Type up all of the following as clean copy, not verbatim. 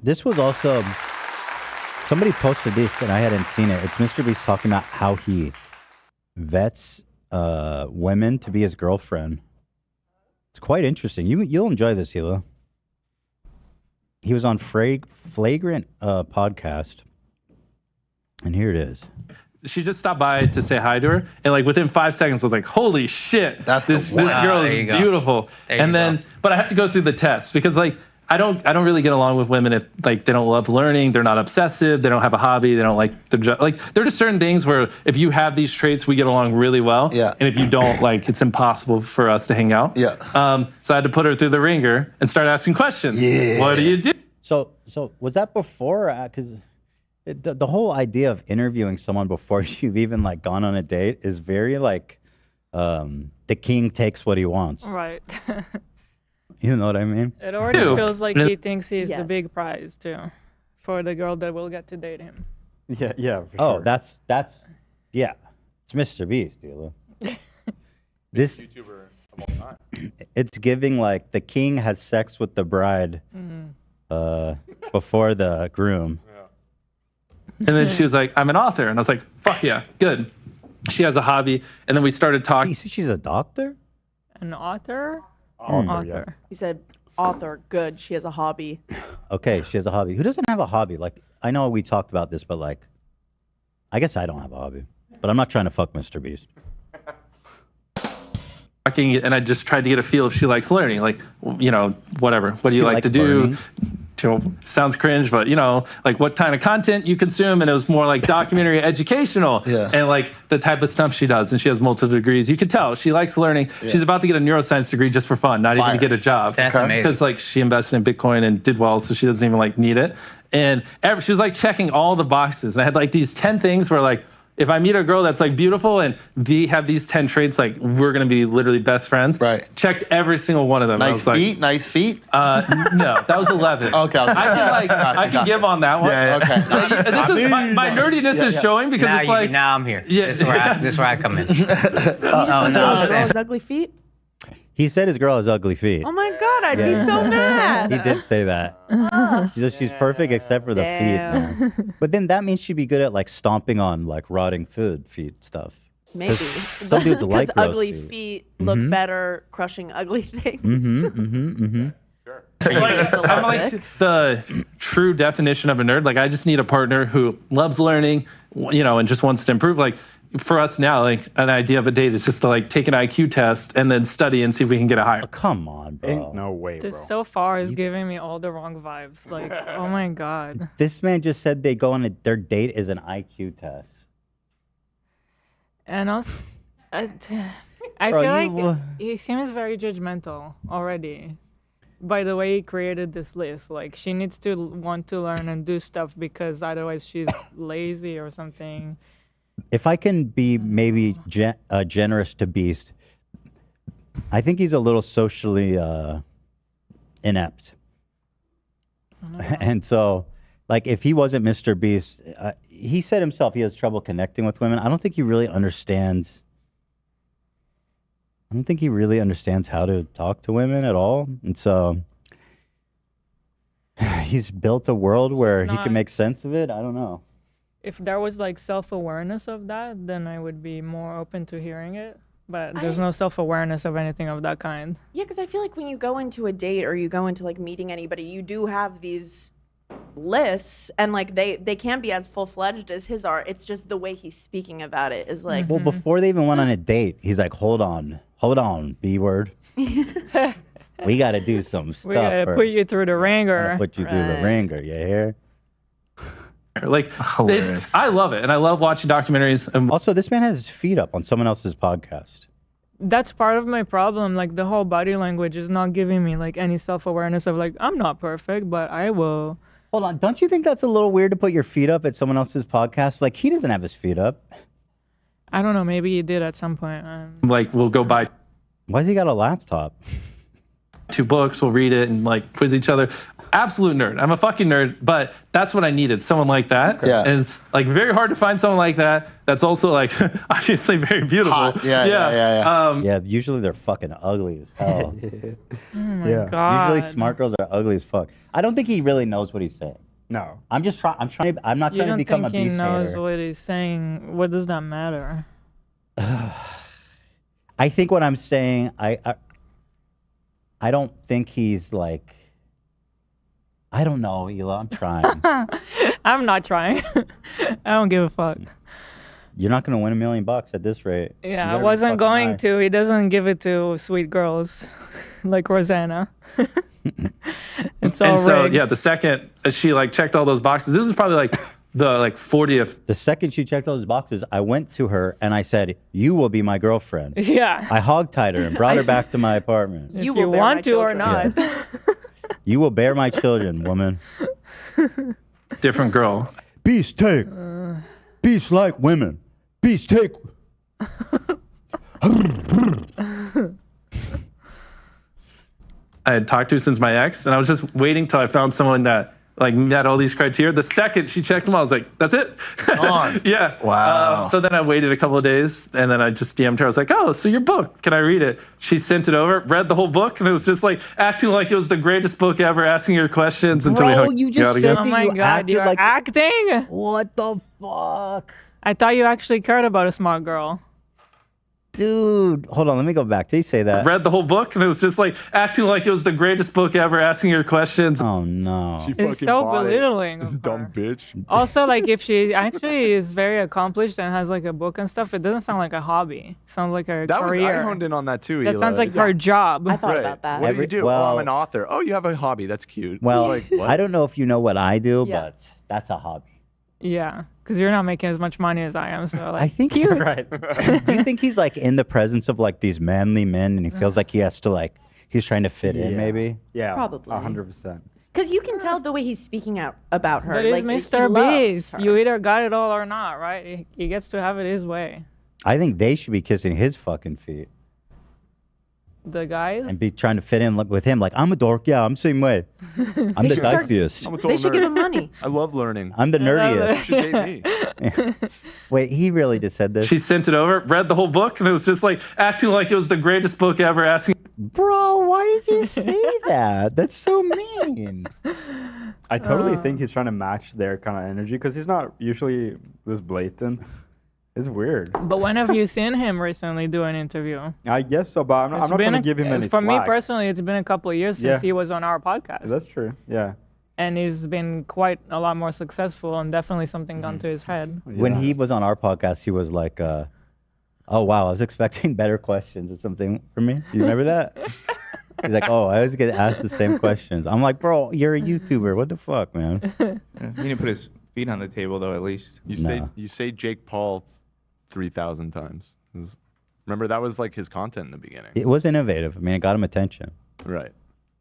This was also somebody posted this and I hadn't seen it. It's Mr. Beast talking about how he vets women to be his girlfriend. It's quite interesting. You'll enjoy this, Hila. He was on Flagrant podcast, and here it is. She just stopped by to say hi to her, and like within 5 seconds, I was like, "Holy shit, this girl is beautiful." And then, but I have to go through the test because like I don't really get along with women if like they don't love learning, they're not obsessive, they don't have a hobby, they don't like their job. Like there are just certain things where if you have these traits, we get along really well. Yeah. And if you don't, like it's impossible for us to hang out. Yeah. So I had to put her through the ringer and start asking questions. Yeah. What do you do? So was that before? Because the whole idea of interviewing someone before you've even like gone on a date is very like the king takes what he wants. Right. You know what I mean? It already feels like he thinks he's the big prize too, for the girl that will get to date him. Yeah. For Oh, sure. that's yeah. It's Mr. Beast, Hila. This YouTuber of all time. It's giving like the king has sex with the bride before the groom. And then she was like, "I'm an author," and I was like, "Fuck yeah, good." She has a hobby, and then we started talking. She's a doctor? An author? Author. He said, author, good. She has a hobby. Okay, she has a hobby. Who doesn't have a hobby? Like, I know we talked about this, but like, I guess I don't have a hobby. But I'm not trying to fuck Mr. Beast. And I just tried to get a feel if she likes learning, like, you know, whatever. What do you like to do? Sounds cringe, but you know, like what kind of content you consume, and it was more like documentary, educational, and like the type of stuff she does. And she has multiple degrees. You could tell she likes learning. Yeah. She's about to get a neuroscience degree just for fun, not even to get a job. That's amazing. Because like she invested in Bitcoin and did well, so she doesn't even like need it. And she was like checking all the boxes. And I had like these 10 things where like, if I meet a girl that's like beautiful and have these 10 traits, like we're gonna be literally best friends. Right. Checked every single one of them. Nice feet. Nice feet. No, that was 11. Okay. I can give on that one. Yeah. Okay. This is my nerdiness is showing because now it's like now I'm here. Yeah. This is where I come in. Oh, no. His ugly feet? He said his girl has ugly feet. Oh my God, I'd be so mad. He did say that. She's perfect except for the feet. Man. But then that means she'd be good at like stomping on like rotting feet stuff. Maybe. Some dudes like gross ugly feet. feet look better crushing ugly things. I'm like the true definition of a nerd. Like I just need a partner who loves learning, you know, and just wants to improve. Like for us now, like an idea of a date is just to like take an IQ test and then study and see if we can get a higher. Oh, come on, bro. Ain't no way, bro. This so far is giving me all the wrong vibes. Like, oh my God. This man just said they go on their date is an IQ test. And also, I Bro, feel like he seems very judgmental already by the way he created this list. Like, she needs to want to learn and do stuff because otherwise she's lazy or something. If I can be maybe generous to Beast, I think he's a little socially inept. And so, like, if he wasn't Mr. Beast, he said himself he has trouble connecting with women. I don't think he really understands. I don't think he really understands how to talk to women at all. And so he's built a world where he can make sense of it. I don't know. If there was like self-awareness of that, then I would be more open to hearing it. But there's no self-awareness of anything of that kind. Yeah, because I feel like when you go into a date or you go into like meeting anybody, you do have these lists, and like they can be as full-fledged as his are. It's just the way he's speaking about it is like. Well, before they even went on a date, he's like, hold on, B word. We got to do some stuff. We gotta first. put you through the ringer. Put you through the ringer, you hear? Like, I love it, and I love watching documentaries. Also, this man has his feet up on someone else's podcast. That's part of my problem. Like, the whole body language is not giving me like any self-awareness of like, I'm not perfect, but I will. Hold on, don't you think that's a little weird to put your feet up at someone else's podcast? Like, he doesn't have his feet up. I don't know. Maybe he did at some point. Like, we'll go buy. Why's he got a laptop? 2 books, we'll read it and like quiz each other. absolute nerd. I'm a fucking nerd, but that's what I needed. Someone like that. Yeah. And it's like very hard to find someone like that. That's also like obviously very beautiful. Hot. Yeah. Yeah, usually they're fucking ugly as hell. Oh my God. Usually smart girls are ugly as fuck. I don't think he really knows what he's saying. No. I'm not trying to become a think he beast knows hater. what he's saying. What does that matter? I think what I'm saying, I don't think he's like, I don't know, Hila. I'm trying. I'm not trying. I don't give a fuck. You're not going to win $1 million at this rate. You Yeah, I better be wasn't fucking going nice. to. He doesn't give it to sweet girls like Rosanna. It's all And so rigged. yeah, the second she like checked all those boxes, this is probably like the like 40th. The second she checked all those boxes, I went to her and I said, "You will be my girlfriend." Yeah. I hog-tied her and brought her back to my apartment. If You you will bear want my to or children. not. You will bear my children, woman. Different girl. Beast take. Beast like women. Beast take. I had talked to since my ex, and I was just waiting till I found someone that like met all these criteria. The second she checked them all, I was like, "That's it." On. Yeah. Wow. So then I waited a couple of days, and then I just DM'd her. I was like, "Oh, so your book? Can I read it?" She sent it over, read the whole book, and it was just like acting like it was the greatest book ever, asking her questions until we Bro, hung you just out said again. Oh that my you God, acted you're like- acting? What the fuck? I thought you actually cared about a smart girl. Dude, hold on, let me go back. Did he say that? Read the whole book, and it was just like acting like it was the greatest book ever, asking her questions. Oh no. She It's fucking so bought it. belittling of Dumb her. bitch. Also, like, if she actually is very accomplished and has like a book and stuff, it doesn't sound like a hobby. It sounds like a That was I career. honed in on that too. That Hila. sounds like her job. I thought Right. about that. What do you do? Well- I'm an author. Oh, you have a hobby. That's cute. Well, Like, what? I don't know if you know what I do, Yeah. but that's a hobby. Yeah, because you're not making as much money as I am. So like, I think cute. Right. Do you think he's like in the presence of like these manly men and he feels like he has to like he's trying to fit in Yeah. maybe? Yeah. Probably. 100%. Because you can tell the way he's speaking out about her. But like, it's he Mr. loves Beast. her. You either got it all or not, right? He gets to have it his way. I think they should be kissing his fucking feet The guys. and be trying to fit in with him. Like, I'm a dork. Yeah, I'm the same way. I'm the should start- diciest. I'm a total They should give nerd. him money. I love learning. I'm the I love You nerdiest. should date me. Wait, he really just said this? She sent it over, read the whole book, and it was just like acting like it was the greatest book ever, asking. Bro, why did you say that? That's so mean. I totally think he's trying to match their kind of energy because he's not usually this blatant. It's weird. But when have you seen him recently do an interview? I guess so, but I'm not going to give him any For me slack. personally, it's been a couple of years since Yeah. he was on our podcast. That's true. Yeah. And he's been quite a lot more successful and definitely something gone to his head. When Yeah. he was on our podcast, he was like, oh, wow, I was expecting better questions or something from me. Do you remember that? He's like, oh, I always get asked the same questions. I'm like, bro, you're a YouTuber. What the fuck, man? He didn't put his feet on the table though. At least. You say Jake Paul 3,000 times. Remember that was like his content in the beginning. It was innovative. I mean, it got him attention. Right.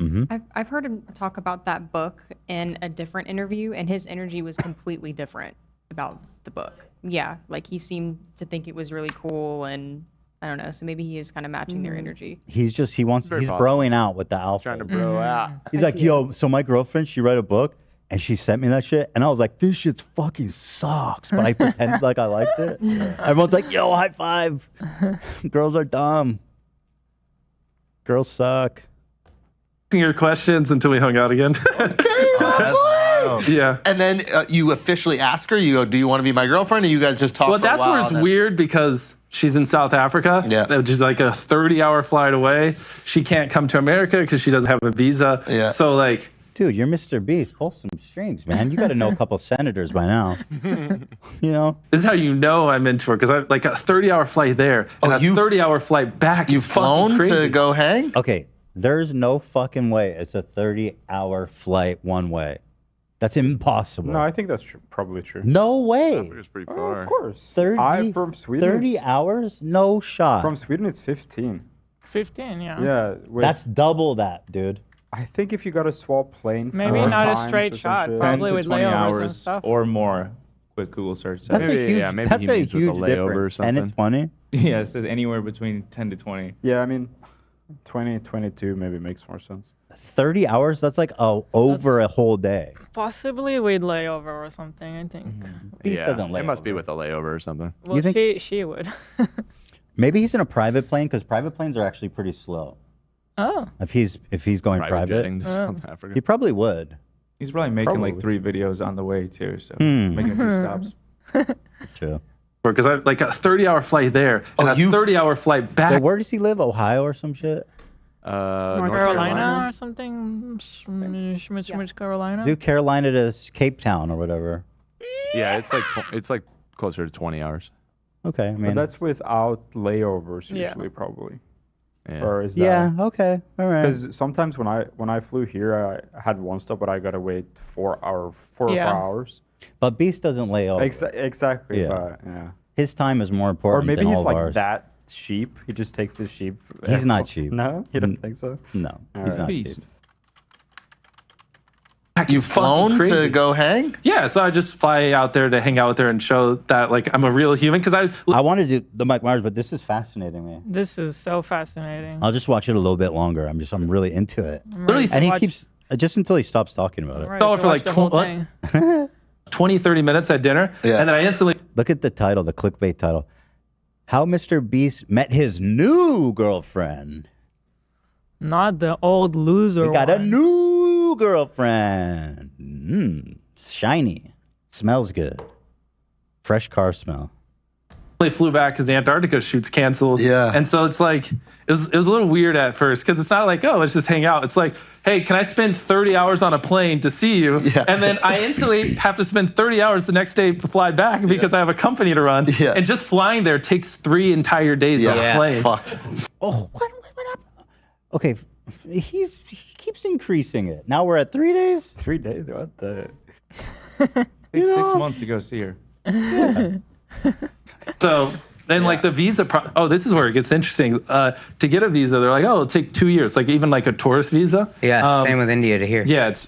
Hmm. I've heard him talk about that book in a different interview, and his energy was completely different about the book. Yeah, like he seemed to think it was really cool, and I don't know. So maybe he is kind of matching their energy. He's Very positive. broing out with the alpha. Trying to bro out. He's like, yo, so my girlfriend, she read a book and she sent me that shit. And I was like, this shit's fucking sucks. But I pretended like I liked it. Everyone's like, yo, high five. Girls are dumb. Girls suck. Your questions until we hung out again. Yeah. And then you officially ask her, you go, do you want to be my girlfriend? Or you guys just talk Well, for a that's while where it's and then- weird because she's in South Africa, Yeah. which is like a 30-hour flight away. She can't come to America because she doesn't have a visa. Yeah. So like, Dude, you're Mr. Beast. Pull some strings, man. You got to know a couple senators by now. You know? this is how you know I'm into her because I like a 30-hour flight there and a 30-hour flight back. You've is fucking flown crazy. to go hang? Okay, there's no fucking way it's a 30-hour flight one way. That's impossible. No, I think that's true. Probably true. No way. Africa's pretty Oh, far. of course. 30, From Sweden. 30 it's- hours? No shot. From Sweden, it's 15. 15, yeah. Yeah. with- That's double that, dude. I think if you got a swap plane. Maybe 4 not a times straight or some shot, shit. probably 10 to with 20 layovers and hours stuff. or more. Quick Google search. That's says. a Maybe, huge, yeah, maybe that's he a means with a huge layover or difference. And it's something. funny. Yeah, it says anywhere between 10 to 20. Yeah, I mean, 20, 22 maybe makes more sense. 30 hours? That's like over a whole day. Possibly with layover or something, I think. Beast doesn't lay it must be over. with a layover or something. Well, You think- she would. Maybe he's in a private plane because private planes are actually pretty slow. Oh. If he's going private, jetting to South Africa. he probably would. He's probably making like Probably. 3 videos on the way too, so Hmm. making a few stops. True. Because I like a 30-hour flight there and a 30-hour flight back. But where does he live? Ohio or some shit? North Carolina or something? Schmitz, Carolina? Do Carolina to Cape Town or whatever. Yeah, it's like closer to 20 hours. Okay, I But mean, that's without layovers Yeah. usually, probably. Yeah. Or is that? yeah, okay, all right. Because sometimes when I flew here, I had one stop, but I gotta wait 4 or 4 Yeah. hours. But Beast doesn't lay over. Exactly. Yeah. But, yeah. His time is more Or important maybe than he's all like of ours. that sheep. He just takes the sheep. He's not cheap. No, you don't think so? No, All he's right. not Beast. cheap. You've fucking flown crazy. to go hang? Yeah, so I just fly out there to hang out with her and show that like I'm a real human. Because I want to do the Mike Myers, but this is fascinating me. This is so fascinating. I'll just watch it a little bit longer. I'm really into it. literally And he watch- keeps just until he stops talking about it. Right, saw her to for watch like the whole 20 thing. 20, 30 minutes at dinner, Yeah. and then I instantly Look at the title, the clickbait title. How Mr. Beast met his new girlfriend. Not the old loser We got a one. new girlfriend. Shiny. Smells good. Fresh car smell. flew back because the Antarctica shoot's canceled. Yeah. And so it's like, it was a little weird at first because it's not like, oh, let's just hang out. It's like, hey, can I spend 30 hours on a plane to see you? Yeah. And then I instantly have to spend 30 hours the next day to fly back because I have a company to run. Yeah. And just flying there takes 3 entire days on a plane. Fucked. Oh, what happened? Okay, he keeps increasing it. Now we're at 3 days. 3 days? What the? Takes You 6 know? months to go see her. So then, like the visa, this is where it gets interesting. To get a visa, they're like, oh, it'll take 2 years. Like even like a tourist visa. Yeah, same with India to here. Yeah, it's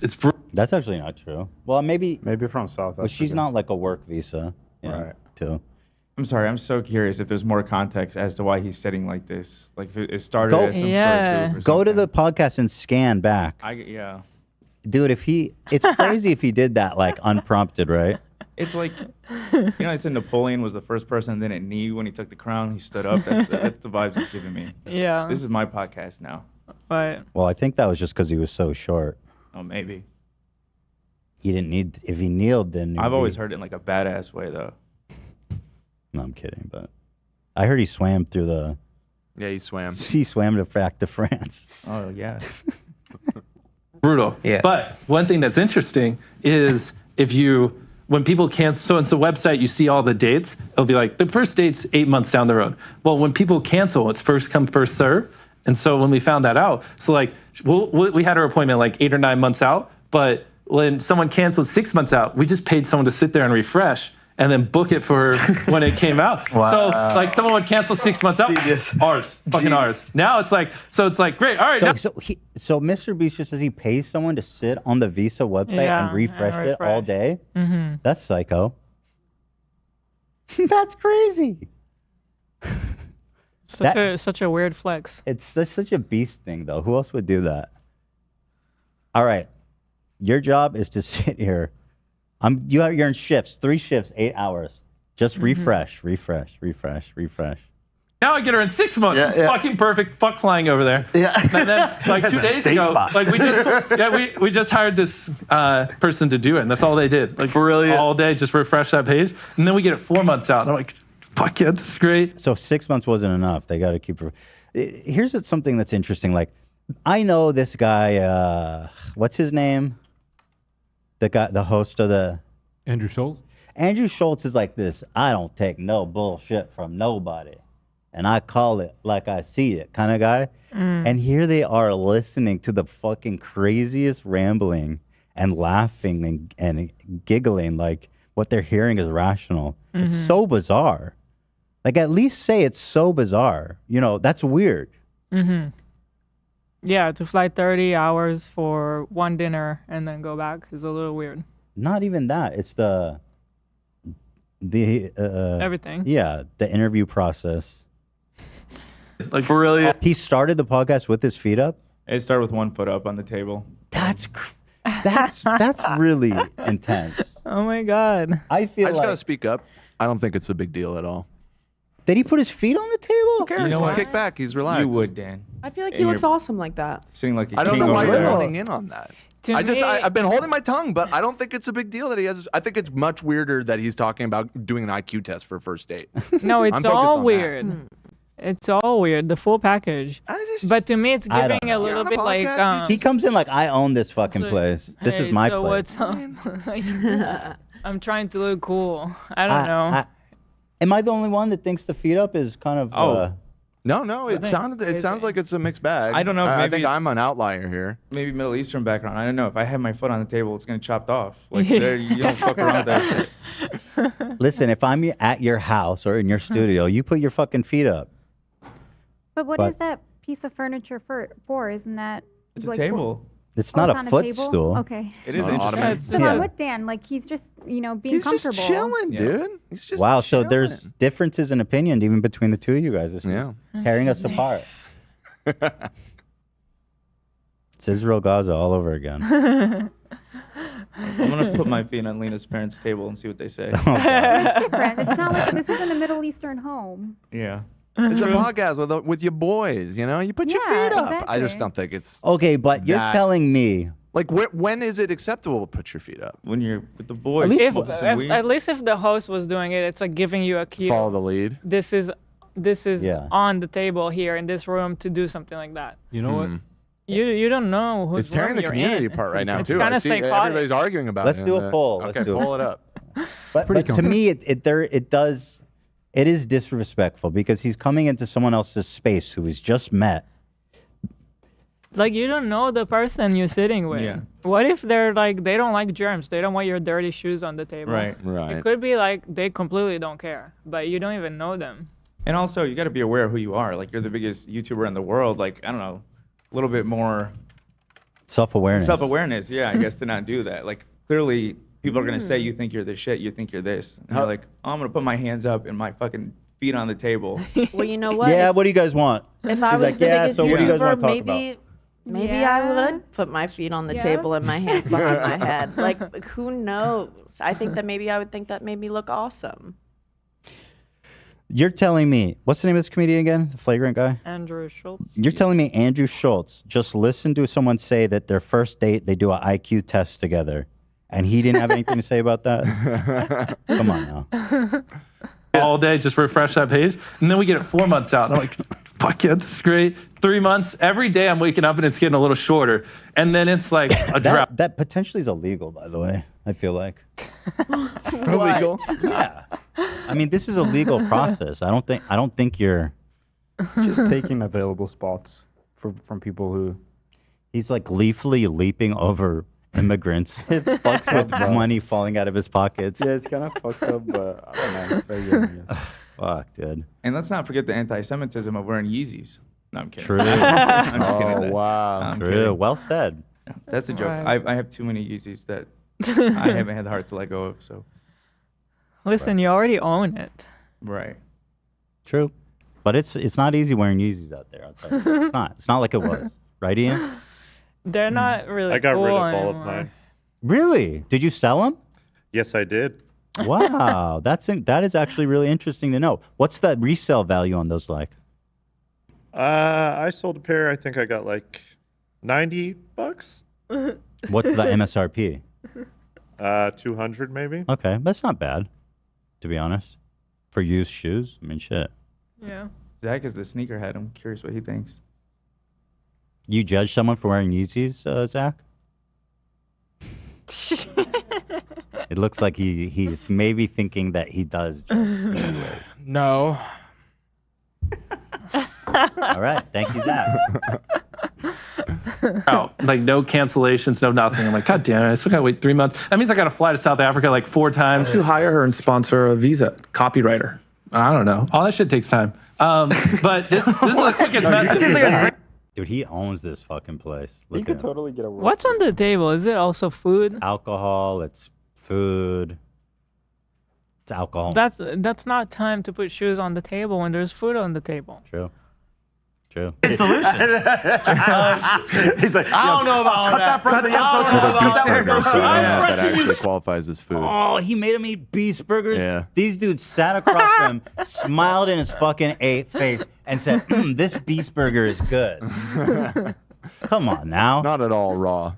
That's actually not true. Well, maybe from South but she's Africa. not like a work visa. Yeah, Right. too. I'm sorry, I'm so curious if there's more context as to why he's sitting like this. Like if it started Go- as some Yeah. sort of goof or Go to something. the podcast and scan back. Yeah. Dude, it's crazy if he did that like unprompted, right? It's like, you know, I said Napoleon was the first person that didn't knee when he took the crown. He stood up. That's the vibes it's giving me. Yeah. This is my podcast now. Right. Well, I think that was just because he was so short. Oh, maybe. He didn't need. If he kneeled, then I've always heard it in like a badass way, though. No, I'm kidding, but I heard he swam through the. Yeah, he swam. He swam back to France. Oh, yeah. brutal. Yeah. But one thing that's interesting is when people cancel, so it's a website, you see all the dates. It'll be like the first date's 8 months down the road. Well, when people cancel, it's first come, first serve. And so when we found that out, so like we had our appointment like 8 or 9 months out, but when someone canceled 6 months out, we just paid someone to sit there and refresh and then book it for when it came out. Wow. So like someone would cancel 6 months out, ours, fucking ours. Now it's like, great, all right. now- So Mr. Beast just says he pays someone to sit on the Visa website Yeah, and refresh and it all refresh. day. Mm-hmm. That's psycho. That's crazy. Such a weird flex. It's such a Beast thing, though. Who else would do that? All right, your job is to sit here. You're in shifts, 3 shifts, 8 hours. Just refresh. Now I get her in 6 months. Yeah, It's yeah. fucking perfect. Fuck flying over there. Yeah. And then like 2 days ago, like we just hired this person to do it, and that's all they did. Like Brilliant. all day, just refresh that page, and then we get it 4 months out, and I'm like, fuck yeah, this is great. So 6 months wasn't enough. They got to keep. Here's something that's interesting. Like, I know this guy. What's his name? The host of the Andrew Schultz. Andrew Schultz is like this. I don't take no bullshit from nobody, and I call it like I see it, kind of guy. And here they are listening to the fucking craziest rambling and laughing and giggling like what they're hearing is rational. It's so bizarre. Like, at least say it's so bizarre. You know, that's weird. Mm-hmm. Yeah, to fly 30 hours for one dinner and then go back is a little weird. Not even that. It's the Everything. Yeah, the interview process. Like Brilliant. He started the podcast with his feet up. It started with 1 foot up on the table. That's really intense. Oh my god. I feel I just like. gotta speak up. I don't think it's a big deal at all. Did he put his feet on the table? Who cares? You know Just what? kick back. He's relaxed. You would, Dan. I feel like And he looks you're awesome like that. Sitting like a I don't king know why over you're there. honing in on that. To me, I've been holding my tongue, but I don't think it's a big deal that he has. I think it's much weirder that he's talking about doing an IQ test for a first date. no, it's I'm focused all on weird. It's all weird, the full package. But to me, it's I don't giving a know. little on a bit like. podcast, He comes in like, I own this fucking so- place. This is hey, my so place. what's up? Like, I'm trying to look cool. I don't know. Am I the only one that thinks the feet up is kind of? No, it sounds like it's a mixed bag. I don't know if I maybe think it's- I'm an outlier here. Maybe Middle Eastern background. I don't know. If I have my foot on the table, it's gonna chopped off. Like you don't fuck around with that shit. Listen, if I'm at your house or in your studio, you put your fucking feet up. But what is that piece of furniture for? Isn't that It's a like table. It's Oh, not it's a on footstool. Okay. It is not interesting. automatic. Because I'm with Dan. Like he's just, being He's comfortable. just chilling, dude. He's just Wow, so chilling. there's differences in opinion even between the two of you guys. This is tearing us apart. It's Israel Gaza all over again. I'm gonna put my feet on Lena's parents' table and see what they say. It's different. It's not like this isn't a Middle Eastern home. Yeah. It's a podcast with your boys, you know? You put your Yeah, feet up. I just exactly. don't think it's Okay, but you're that- telling me like when is it acceptable to put your feet up? When you're with the boys. At least- At least if the host was doing it, it's like giving you a cue. Follow the lead. This is Yeah. on the table here in this room to do something like that. You know what? You don't know who's It's tearing the community apart right now It's too. kind I of see psychotic. everybody's arguing about Let's it. do a poll. Let's Okay, do it. pull it up. But to me, it is disrespectful because he's coming into someone else's space who he's just met. Like you don't know the person you're sitting with. Yeah. What if they're like they don't like germs? They don't want your dirty shoes on the table. Right. It could be like they completely don't care, but you don't even know them. And also, you got to be aware of who you are. Like, you're the biggest YouTuber in the world. Like, I don't know, a little bit more Self-awareness. self-awareness. Yeah, I guess to not do that. Like, clearly, people are gonna say you think you're this shit. You think you're this. And you're like, oh, I'm gonna put my hands up and my fucking feet on the table. Well, you know what? Yeah, what do you guys want? If I He's was like, the yeah, biggest so what do you guys YouTuber, want to talk maybe Yeah. I would put my feet on the Yeah. table and my hands behind my head. Like, who knows? I think that maybe I would think that made me look awesome. You're telling me, what's the name of this comedian again? The flagrant guy? Andrew Schultz. You're telling me Andrew Schultz just listened to someone say that their first date, they do an IQ test together, and he didn't have anything to say about that? Come on now. All day, just refresh that page, and then we get it 4 months out. And I'm like, fuck yeah, this is great. 3 months, every day I'm waking up and it's getting a little shorter, and then it's like a drought. That potentially is illegal, by the way. I feel like. Illegal? Yeah. I mean, this is a legal process. I don't think you're. It's just taking available spots from people who. He's like gleefully leaping over immigrants It's fucked with up, bro. money falling out of his pockets. Yeah, it's kind of fucked up, but I don't know. Very good, yeah. Fuck, dude. And let's not forget the anti-Semitism of wearing Yeezys. No, I'm kidding. True. I'm just kidding. Oh wow. I'm True. kidding. Well said. That's a joke. Right. I have too many Yeezys that I haven't had the heart to let go of. So Listen, you already own it. right. True. But it's not easy wearing Yeezys out there. I'll tell you. It's not. It's not like it was. Right, Ian? They're not really I got cool rid of all of anymore. mine. Really? Did you sell them? Yes, I did. Wow. That is actually really interesting to know. What's the resale value on those like? I sold a pair. I think I got like $90. What's the MSRP? 200 maybe. Okay, that's not bad, to be honest. For used shoes, I mean, shit. Yeah. Zach is the sneakerhead. I'm curious what he thinks. You judge someone for wearing Yeezys, Zach? It looks like he's maybe thinking that he does. Judge. No. All right, thank you, Zach. Out. Like no cancellations, no nothing. I'm like, God damn it, I still gotta wait 3 months. That means I gotta fly to South Africa like 4 times. To hire her and sponsor a visa, copywriter. I don't know. All that shit takes time. But this is the quickest method. Dude, he owns this fucking place. You Look could at him. totally get a. What's on the table? Is it also food? Alcohol, it's food. It's alcohol. That's not time to put shoes on the table when there's food on the table. True. true. It's solution. He's like, I don't know about all cut that. that from the I don't know episode. about that. Burger, so I'm that rushing you. actually qualifies as food. Oh, he made him eat beast burgers? Yeah. These dudes sat across from him, smiled in his fucking face, and said, this beast burger is good. Come on now. Not at all raw.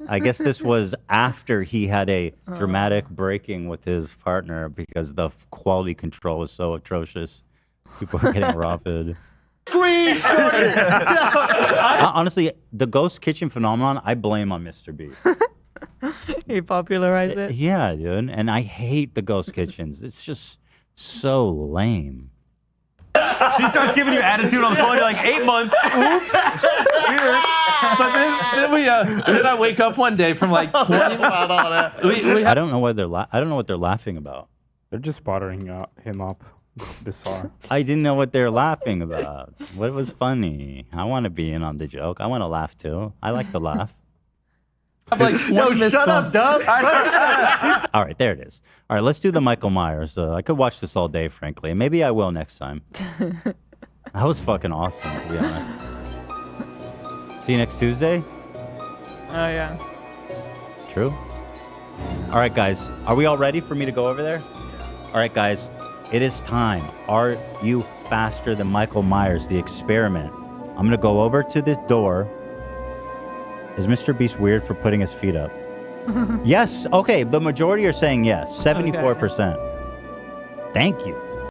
I guess this was after he had a dramatic breaking with his partner because the quality control was so atrocious. People were getting raw food. Honestly, the ghost kitchen phenomenon, I blame on Mr. Beast. He popularized it. Yeah, dude. And I hate the ghost kitchens. It's just so lame. She starts giving you attitude on the phone. You're like, 8 months. Oops. Weird. But then I wake up one day from like 20. I don't know what they're laughing about. They're just bothering him up. It's bizarre. I didn't know what they're laughing about. What was funny? I want to be in on the joke. I want to laugh too. I like to laugh. I'm like, Shut up, Dub. All right, there it is. All right, let's do the Michael Myers. I could watch this all day, frankly. Maybe I will next time. That was fucking awesome, to be honest. See you next Tuesday? Oh, yeah. True. All right, guys. Are we all ready for me to go over there? All right, guys. It is time. Are you faster than Michael Myers, the experiment? I'm going to go over to this door. Is Mr. Beast weird for putting his feet up? Yes. Okay. The majority are saying yes. 74%. Thank you.